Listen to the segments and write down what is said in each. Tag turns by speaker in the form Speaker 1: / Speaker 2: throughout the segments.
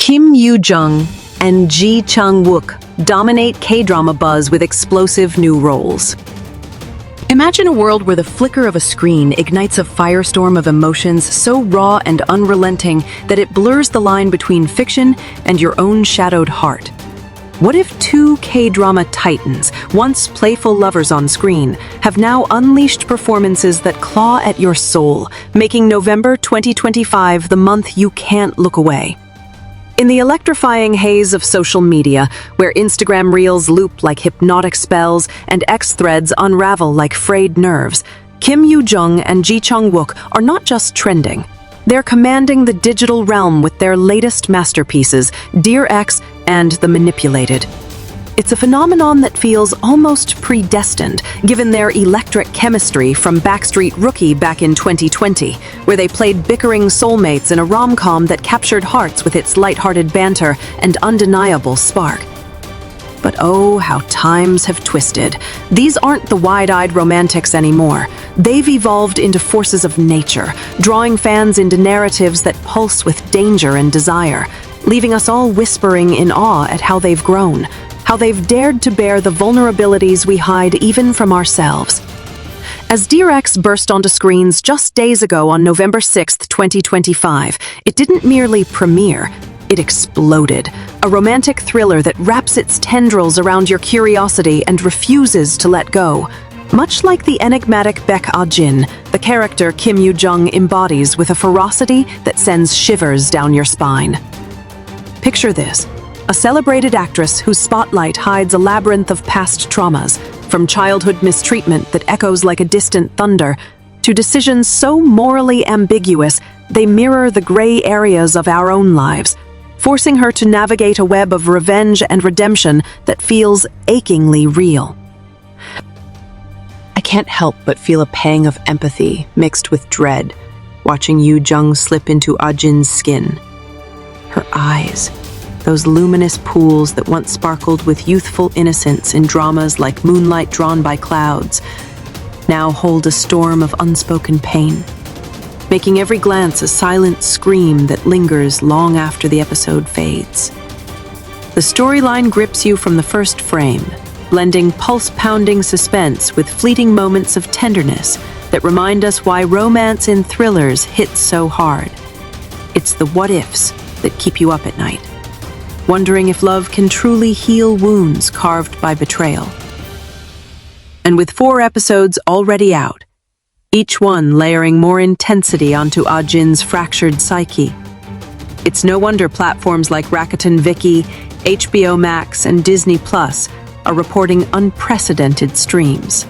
Speaker 1: Kim Yoo-jung and Chang-wook dominate K-drama buzz with explosive new roles. Imagine a world where the flicker of a screen ignites a firestorm of emotions so raw and unrelenting that it blurs the line between fiction and your own shadowed heart. What if two K-drama titans, once playful lovers on screen, have now unleashed performances that claw at your soul, making November 2025 the month you can't look away? In the electrifying haze of social media, where Instagram reels loop like hypnotic spells and X threads unravel like frayed nerves, Kim Yoo-jung and Chang-wook are not just trending. They're commanding the digital realm with their latest masterpieces, Dear X and The Manipulated. It's a phenomenon that feels almost predestined, given their electric chemistry from Backstreet Rookie back in 2020, where they played bickering soulmates in a rom-com that captured hearts with its lighthearted banter and undeniable spark. But oh, how times have twisted. These aren't the wide-eyed romantics anymore. They've evolved into forces of nature, drawing fans into narratives that pulse with danger and desire, leaving us all whispering in awe at how they've grown, how they've dared to bear the vulnerabilities we hide even from ourselves. As Dear X burst onto screens just days ago on November 6, 2025, it didn't merely premiere, it exploded. A romantic thriller that wraps its tendrils around your curiosity and refuses to let go. Much like the enigmatic Baek Ah-jin, the character Kim Yoo-jung embodies with a ferocity that sends shivers down your spine. Picture this. A celebrated actress whose spotlight hides a labyrinth of past traumas, from childhood mistreatment that echoes like a distant thunder, to decisions so morally ambiguous they mirror the gray areas of our own lives, forcing her to navigate a web of revenge and redemption that feels achingly real. I can't help but feel a pang of empathy mixed with dread, watching Yoo-jung slip into Ah-jin's skin. Her eyes, those luminous pools that once sparkled with youthful innocence in dramas like Moonlight Drawn by Clouds, now hold a storm of unspoken pain, making every glance a silent scream that lingers long after the episode fades. The storyline grips you from the first frame, blending pulse-pounding suspense with fleeting moments of tenderness that remind us why romance in thrillers hits so hard. It's the what-ifs that keep you up at night, wondering if love can truly heal wounds carved by betrayal. And with 4 episodes already out, each one layering more intensity onto Ah-jin's fractured psyche, it's no wonder platforms like Rakuten Viki, HBO Max, and Disney Plus are reporting unprecedented streams.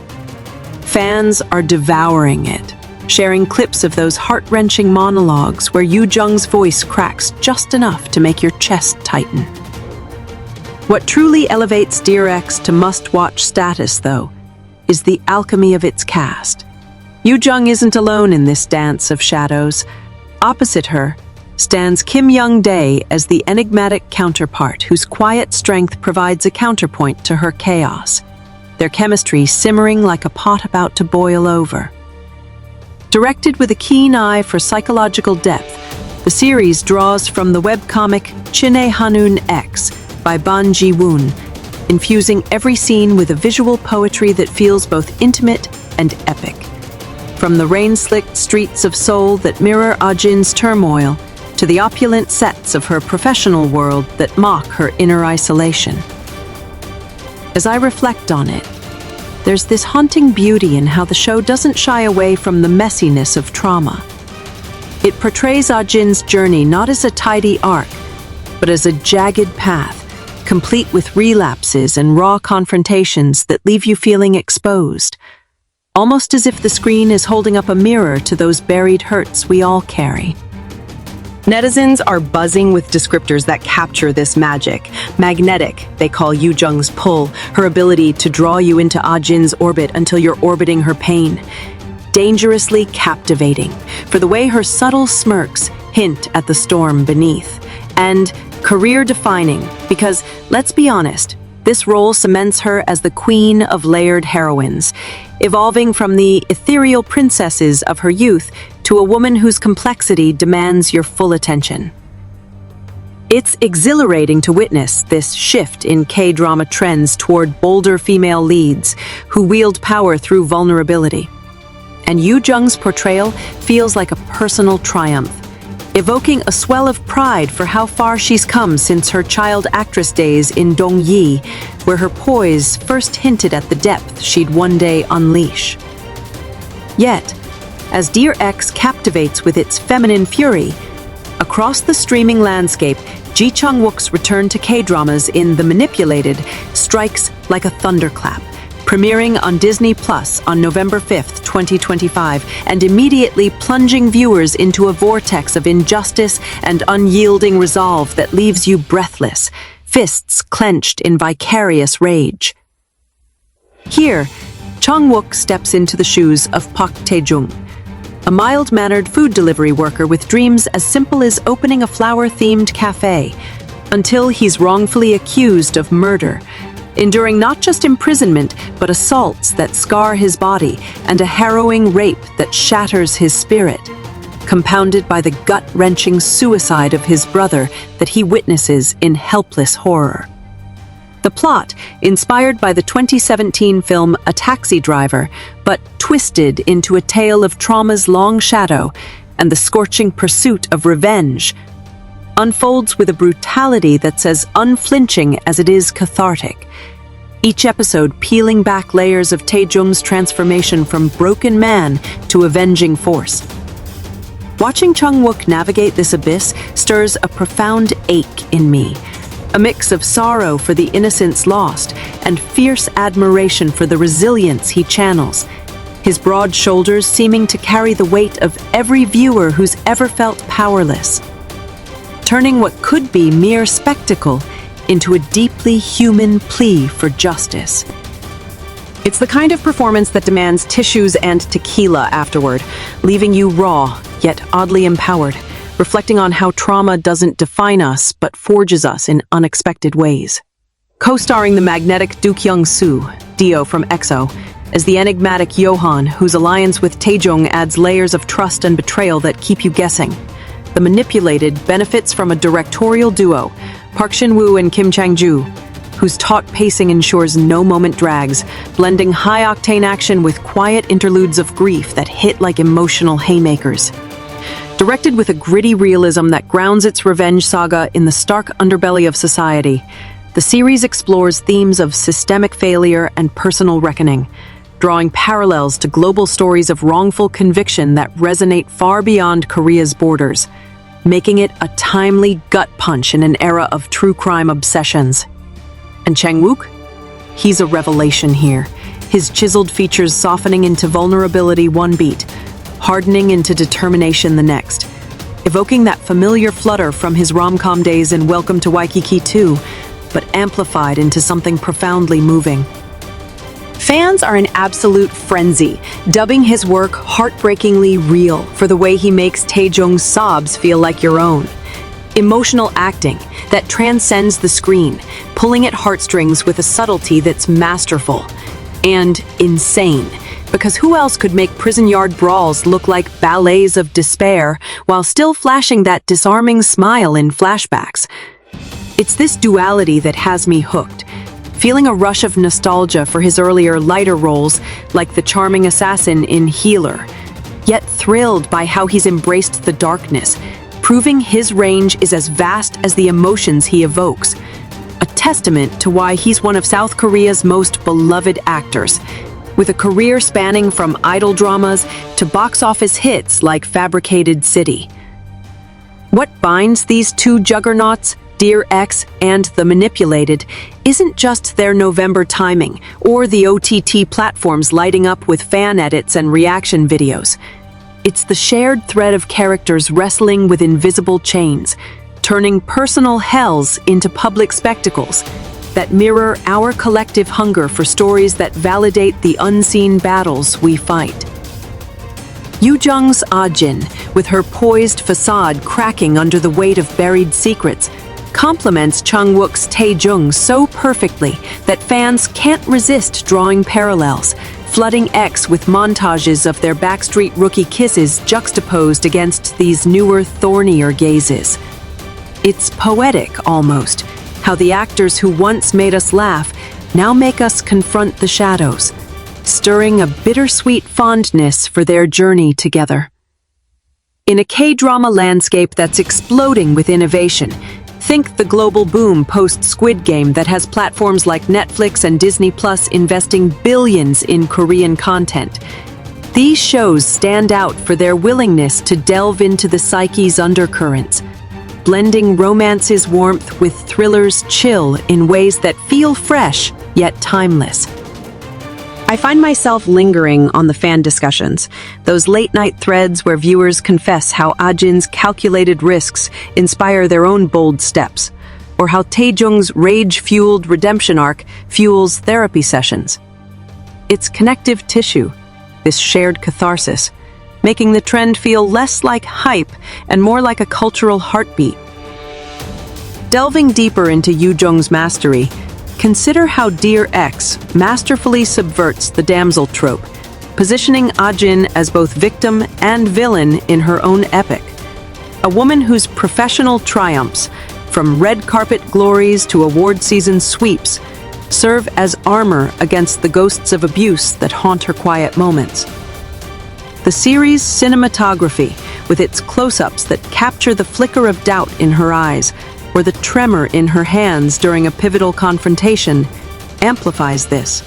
Speaker 1: Fans are devouring it, sharing clips of those heart-wrenching monologues where Yoo-jung's voice cracks just enough to make your chest tighten. What truly elevates Dear X to must-watch status, though, is the alchemy of its cast. Yoo-jung isn't alone in this dance of shadows. Opposite her stands Kim Young-dae as the enigmatic counterpart whose quiet strength provides a counterpoint to her chaos, their chemistry simmering like a pot about to boil over. Directed with a keen eye for psychological depth, the series draws from the webcomic Chine Hanun X by Ban Ji-woon, infusing every scene with a visual poetry that feels both intimate and epic. From the rain-slicked streets of Seoul that mirror Ah-jin's turmoil, to the opulent sets of her professional world that mock her inner isolation. As I reflect on it, there's this haunting beauty in how the show doesn't shy away from the messiness of trauma. It portrays Ah-jin's journey not as a tidy arc, but as a jagged path, complete with relapses and raw confrontations that leave you feeling exposed, almost as if the screen is holding up a mirror to those buried hurts we all carry. Netizens are buzzing with descriptors that capture this magic. Magnetic, they call Yoo-jung's pull, her ability to draw you into Ah-jin's orbit until you're orbiting her pain. Dangerously captivating, for the way her subtle smirks hint at the storm beneath. And career-defining, because, let's be honest, this role cements her as the queen of layered heroines, evolving from the ethereal princesses of her youth to a woman whose complexity demands your full attention. It's exhilarating to witness this shift in K-drama trends toward bolder female leads who wield power through vulnerability. And Yoo-jung's portrayal feels like a personal triumph, evoking a swell of pride for how far she's come since her child actress days in Dong-yi, where her poise first hinted at the depth she'd one day unleash. Yet, as Dear X captivates with its feminine fury, across the streaming landscape, Chang-wook's return to K-dramas in The Manipulated strikes like a thunderclap, premiering on Disney Plus on November 5th, 2025, and immediately plunging viewers into a vortex of injustice and unyielding resolve that leaves you breathless, fists clenched in vicarious rage. Here, Chang-wook steps into the shoes of Park Tae-jung, a mild-mannered food delivery worker with dreams as simple as opening a flower-themed cafe, until he's wrongfully accused of murder, enduring not just imprisonment, but assaults that scar his body and a harrowing rape that shatters his spirit, compounded by the gut-wrenching suicide of his brother that he witnesses in helpless horror. The plot, inspired by the 2017 film A Taxi Driver, but twisted into a tale of trauma's long shadow and the scorching pursuit of revenge, unfolds with a brutality that's as unflinching as it is cathartic, each episode peeling back layers of Tae-jung's transformation from broken man to avenging force. Watching Chang-wook navigate this abyss stirs a profound ache in me, a mix of sorrow for the innocence lost and fierce admiration for the resilience he channels, his broad shoulders seeming to carry the weight of every viewer who's ever felt powerless, turning what could be mere spectacle into a deeply human plea for justice. It's the kind of performance that demands tissues and tequila afterward, leaving you raw, yet oddly empowered, reflecting on how trauma doesn't define us but forges us in unexpected ways. Co-starring the magnetic Do Kyung-soo, Dio from EXO, as the enigmatic Johan, whose alliance with Tae-jung adds layers of trust and betrayal that keep you guessing. The Manipulated benefits from a directorial duo, Park Shin-woo and Kim Chang-joo, whose taut pacing ensures no moment drags, blending high-octane action with quiet interludes of grief that hit like emotional haymakers. Directed with a gritty realism that grounds its revenge saga in the stark underbelly of society, the series explores themes of systemic failure and personal reckoning, drawing parallels to global stories of wrongful conviction that resonate far beyond Korea's borders, making it a timely gut punch in an era of true crime obsessions. And Chang-wook? He's a revelation here, his chiseled features softening into vulnerability one beat, hardening into determination the next, evoking that familiar flutter from his rom-com days in Welcome to Waikiki 2, but amplified into something profoundly moving. Fans are in absolute frenzy, dubbing his work heartbreakingly real for the way he makes Tae-jung's sobs feel like your own. Emotional acting that transcends the screen, pulling at heartstrings with a subtlety that's masterful and insane. Because who else could make prison yard brawls look like ballets of despair while still flashing that disarming smile in flashbacks? It's this duality that has me hooked, feeling a rush of nostalgia for his earlier lighter roles like the charming assassin in Healer, yet thrilled by how he's embraced the darkness, proving his range is as vast as the emotions he evokes, a testament to why he's one of South Korea's most beloved actors, with a career spanning from idol dramas to box office hits like Fabricated City. What binds these two juggernauts, Dear X and The Manipulated, isn't just their November timing or the OTT platforms lighting up with fan edits and reaction videos. It's the shared thread of characters wrestling with invisible chains, turning personal hells into public spectacles that mirror our collective hunger for stories that validate the unseen battles we fight. Yoo-jung's Ah-jin, with her poised facade cracking under the weight of buried secrets, complements Chang-wook's Tae-jung so perfectly that fans can't resist drawing parallels, flooding X with montages of their Backstreet Rookie kisses juxtaposed against these newer, thornier gazes. It's poetic, almost, how the actors who once made us laugh now make us confront the shadows, stirring a bittersweet fondness for their journey together. In a K-drama landscape that's exploding with innovation, think the global boom post-Squid Game that has platforms like Netflix and Disney Plus investing billions in Korean content. These shows stand out for their willingness to delve into the psyche's undercurrents, blending romance's warmth with thriller's chill in ways that feel fresh yet timeless. I find myself lingering on the fan discussions, those late-night threads where viewers confess how Ah-jin's calculated risks inspire their own bold steps, or how Tae-jung's rage-fueled redemption arc fuels therapy sessions. It's connective tissue, this shared catharsis, making the trend feel less like hype and more like a cultural heartbeat. Delving deeper into Yoo-jung's mastery, consider how Dear X masterfully subverts the damsel trope, positioning Ah-jin as both victim and villain in her own epic. A woman whose professional triumphs, from red carpet glories to award season sweeps, serve as armor against the ghosts of abuse that haunt her quiet moments. The series' cinematography, with its close-ups that capture the flicker of doubt in her eyes, or the tremor in her hands during a pivotal confrontation, amplifies this,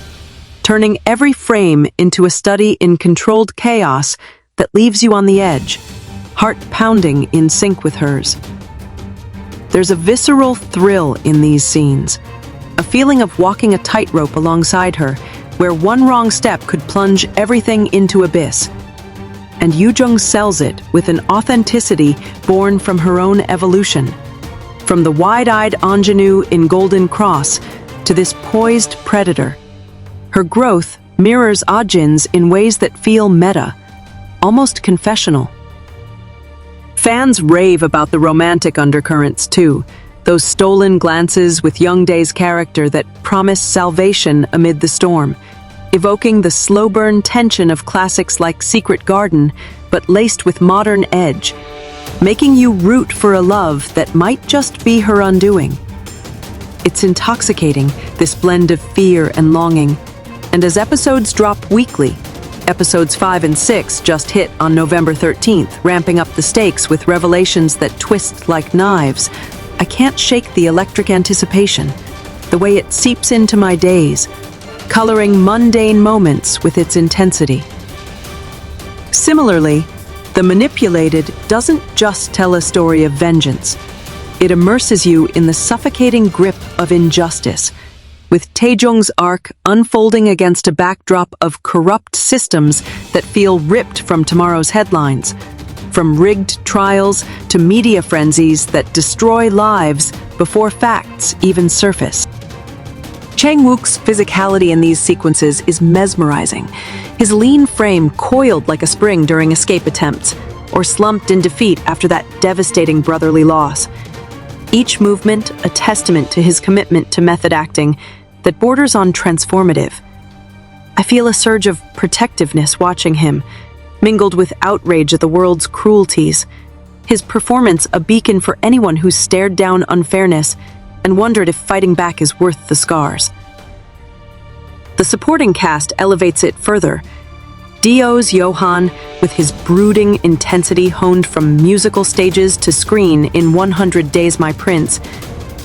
Speaker 1: turning every frame into a study in controlled chaos that leaves you on the edge, heart pounding in sync with hers. There's a visceral thrill in these scenes, a feeling of walking a tightrope alongside her, where one wrong step could plunge everything into abyss. And Yoo-jung sells it with an authenticity born from her own evolution. From the wide-eyed ingenue in Golden Cross to this poised predator, her growth mirrors Ah-jin's in ways that feel meta, almost confessional. Fans rave about the romantic undercurrents too, those stolen glances with Youngdae's character that promise salvation amid the storm, evoking the slow-burn tension of classics like Secret Garden, but laced with modern edge, making you root for a love that might just be her undoing. It's intoxicating, this blend of fear and longing, and as episodes drop weekly, episodes 5 and 6 just hit on November 13th, ramping up the stakes with revelations that twist like knives, I can't shake the electric anticipation, the way it seeps into my days, coloring mundane moments with its intensity. Similarly, The Manipulated doesn't just tell a story of vengeance. It immerses you in the suffocating grip of injustice, with Tae-jung's arc unfolding against a backdrop of corrupt systems that feel ripped from tomorrow's headlines, from rigged trials to media frenzies that destroy lives before facts even surface. Chang-wook's physicality in these sequences is mesmerizing. His lean frame coiled like a spring during escape attempts, or slumped in defeat after that devastating brotherly loss. Each movement a testament to his commitment to method acting that borders on transformative. I feel a surge of protectiveness watching him, mingled with outrage at the world's cruelties. His performance a beacon for anyone who's stared down unfairness and wondered if fighting back is worth the scars. The supporting cast elevates it further. Dio's Johan, with his brooding intensity honed from musical stages to screen in 100 Days My Prince,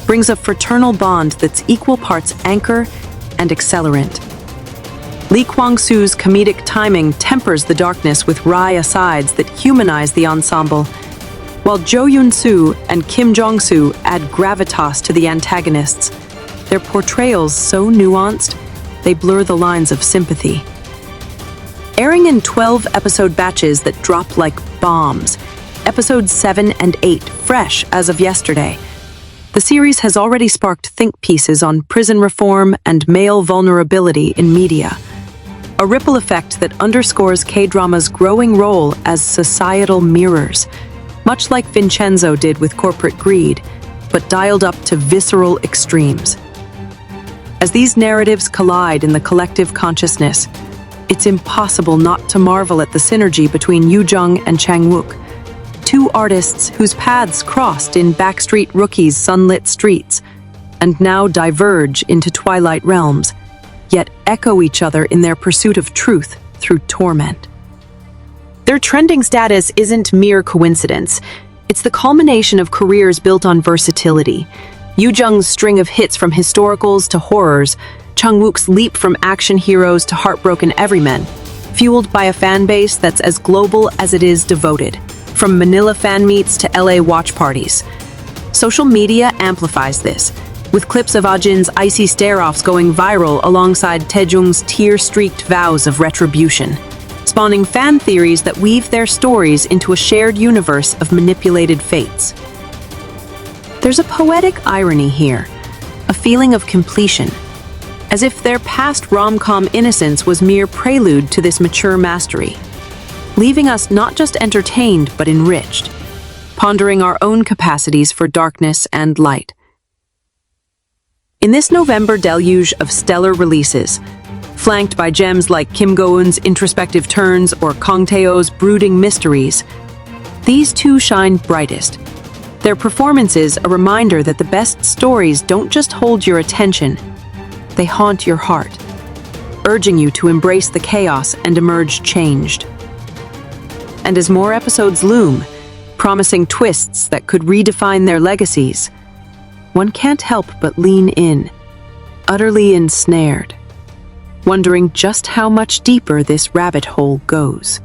Speaker 1: brings a fraternal bond that's equal parts anchor and accelerant. Lee Kwang-soo's comedic timing tempers the darkness with wry asides that humanize the ensemble, while Jo Yoon-soo and Kim Jong-soo add gravitas to the antagonists. Their portrayals so nuanced, they blur the lines of sympathy. Airing in 12-episode batches that drop like bombs, episodes 7 and 8 fresh as of yesterday, the series has already sparked think pieces on prison reform and male vulnerability in media, a ripple effect that underscores K-drama's growing role as societal mirrors, much like Vincenzo did with corporate greed, but dialed up to visceral extremes. As these narratives collide in the collective consciousness, it's impossible not to marvel at the synergy between Yoo-jung and Chang-wook. two artists whose paths crossed in Backstreet Rookies' sunlit streets, and now diverge into twilight realms, yet echo each other in their pursuit of truth through torment. Their trending status isn't mere coincidence. It's the culmination of careers built on versatility. Yoo-jung's string of hits from historicals to horrors, Chang-wook's leap from action heroes to heartbroken everymen, fueled by a fan base that's as global as it is devoted, from Manila fan meets to LA watch parties. Social media amplifies this, with clips of Ajin's icy stare-offs going viral alongside Taejung's tear-streaked vows of retribution, spawning fan theories that weave their stories into a shared universe of manipulated fates. There's a poetic irony here, a feeling of completion, as if their past rom-com innocence was mere prelude to this mature mastery, leaving us not just entertained but enriched, pondering our own capacities for darkness and light. In this November deluge of stellar releases, flanked by gems like Kim Go-eun's introspective turns or Kang Taeho's brooding mysteries, these two shine brightest. Their performances a reminder that the best stories don't just hold your attention, they haunt your heart, urging you to embrace the chaos and emerge changed. And as more episodes loom, promising twists that could redefine their legacies, one can't help but lean in, utterly ensnared, wondering just how much deeper this rabbit hole goes.